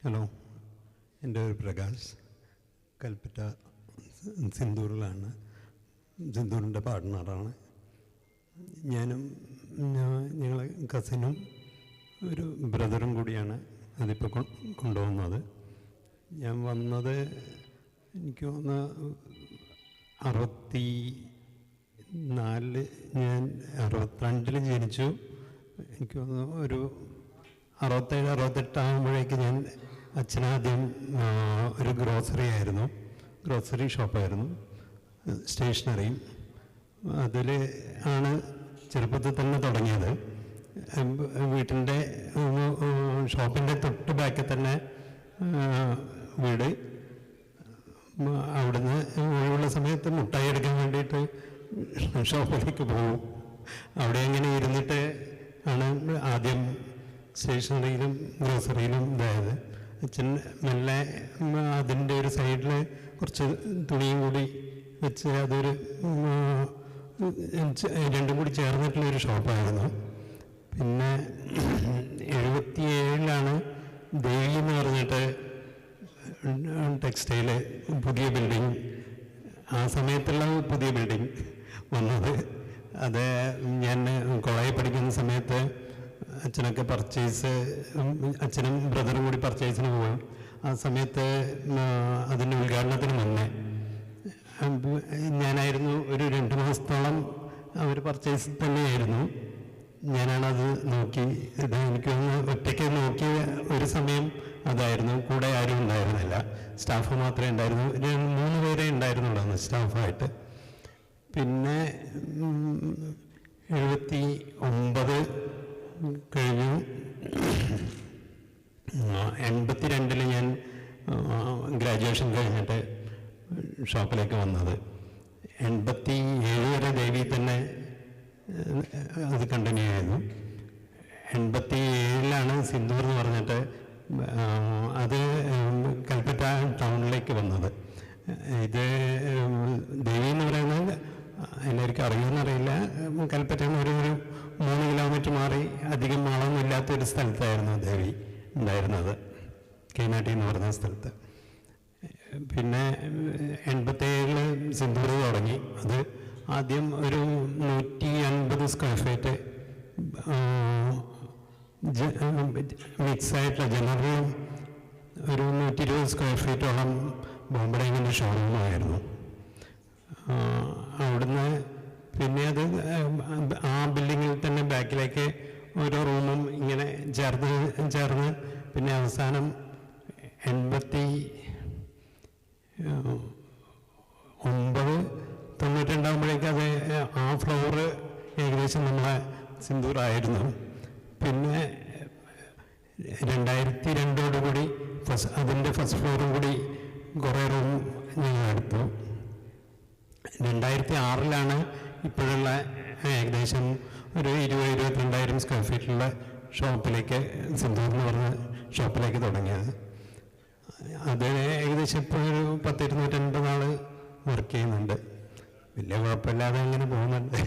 Hello, എൻ്റെ പേര് പ്രകാശ്. കൽപ്പറ്റ സിന്ദൂറിലാണ്. സിന്ദൂറിൻ്റെ പാർട്ട്ണറാണ്. ഞങ്ങൾ കസിനും ഒരു ബ്രദറും കൂടിയാണ് അതിപ്പോൾ കൊണ്ടുപോകുന്നത്. ഞാൻ വന്നത് എനിക്ക് തോന്നുന്ന 64 ഞാൻ 62 ജനിച്ചു. എനിക്ക് തോന്നുന്നു ഒരു 67-68 ആകുമ്പോഴേക്ക് ഞാൻ അച്ഛനാദ്യം ഒരു ഗ്രോസറി ഷോപ്പായിരുന്നു, സ്റ്റേഷനറിയും. അതിൽ ആണ് ചെറുപ്പത്തിൽ തന്നെ തുടങ്ങിയത്. വീട്ടിൻ്റെ ഷോപ്പിൻ്റെ തൊട്ട് ബാക്കിൽ തന്നെ വീട്. അവിടുന്ന് ഒഴിവുള്ള സമയത്ത് മുട്ടായി എടുക്കാൻ വേണ്ടിയിട്ട് ഷോപ്പിലേക്ക് പോകും. അവിടെ അങ്ങനെ ഇരുന്നിട്ട് ആണ് ആദ്യം സ്റ്റേഷനറിയിലും ഗ്രോസറിയിലും ഇതായത്. അച്ഛൻ മെല്ലെ അതിൻ്റെ ഒരു സൈഡിൽ കുറച്ച് തുണിയും കൂടി വെച്ച് അതൊരു രണ്ടും കൂടി ചേർന്നിട്ടുള്ളൊരു ഷോപ്പായിരുന്നു. പിന്നെ 77 ദേവി എന്ന് പറഞ്ഞിട്ട് ടെക്സ്റ്റൈല് പുതിയ ബിൽഡിങ്, ആ സമയത്തുള്ള പുതിയ ബിൽഡിങ് വന്നത്. അത് ഞാൻ കോളേജിൽ പഠിക്കുന്ന സമയത്ത് അച്ഛനൊക്കെ അച്ഛനും ബ്രദറും കൂടി പർച്ചേസിന് പോയി. ആ സമയത്ത് അതിൻ്റെ ഉദ്ഘാടനത്തിന് മുന്നേ ഞാനായിരുന്നു ഒരു 2 മാസത്തോളം അവർ പർച്ചേസ് തന്നെയായിരുന്നു. ഞാനാണത് നോക്കി. എനിക്ക് ഒറ്റയ്ക്ക് നോക്കിയ ഒരു സമയം അതായിരുന്നു. കൂടെ ആരും ഉണ്ടായിരുന്നില്ല, സ്റ്റാഫ് മാത്രമേ ഉണ്ടായിരുന്നു. 3 പേരെ ഉണ്ടായിരുന്നുള്ളൂ സ്റ്റാഫായിട്ട്. പിന്നെ 79 കഴിഞ്ഞു. 82 ഞാൻ ഗ്രാജുവേഷൻ കഴിഞ്ഞിട്ട് ഷോപ്പിലേക്ക് വന്നത്. 87 വരെ ദേവി തന്നെ അത് കണ്ടിന്യൂ ആയിരുന്നു. 87 സിന്ദൂർ എന്ന് പറഞ്ഞിട്ട് അത് കൽപ്പറ്റ ടൗണിലേക്ക് വന്നത്. ഇത് ദേവി എന്ന് പറയുന്നത് എല്ലാവർക്കും അറിയുമെന്നറിയില്ല. കൽപ്പറ്റയിൽ ഒരു 3 കിലോമീറ്റർ മാറി അധികം ആളൊന്നും ഇല്ലാത്തൊരു സ്ഥലത്തായിരുന്നു ദേവി ഉണ്ടായിരുന്നത്, കൈനാട്ടി എന്ന് പറഞ്ഞ സ്ഥലത്ത്. പിന്നെ 87 സിന്ദൂർ തുടങ്ങി. അത് ആദ്യം ഒരു 150 സ്ക്വയർ ഫീറ്റ് മിക്സായിട്ടുള്ള ജനറലും ഒരു 120 സ്ക്വയർ ഫീറ്റോളം ബോംബെയിലെ ഷോറൂമായിരുന്നു. അവിടുന്ന് പിന്നെ അത് ആ ബിൽഡിങ്ങിൽ തന്നെ ബാക്കിലേക്ക് ഓരോ റൂമും ഇങ്ങനെ ചേർന്ന് പിന്നെ അവസാനം 89-92 അത് ആ ഫ്ലോറ് ഏകദേശം നമ്മളെ സിന്ദൂറായിരുന്നു. പിന്നെ 2002 അതിൻ്റെ ഫസ്റ്റ് ഫ്ലോറും കൂടി കുറേ റൂം ഞങ്ങൾ എടുത്തു. 2006 ഇപ്പോഴുള്ള ഏകദേശം ഒരു 20-22,000 സ്ക്വയർ ഫീറ്റുള്ള ഷോപ്പിലേക്ക്, സിന്ദൂർ എന്ന് പറഞ്ഞ ഷോപ്പിലേക്ക് തുടങ്ങിയത്. അത് ഏകദേശം ഇപ്പോൾ ഒരു 10-250 വർക്ക് ചെയ്യുന്നുണ്ട്. വലിയ കുഴപ്പമില്ലാതെ അങ്ങനെ പോകുന്നുണ്ട്.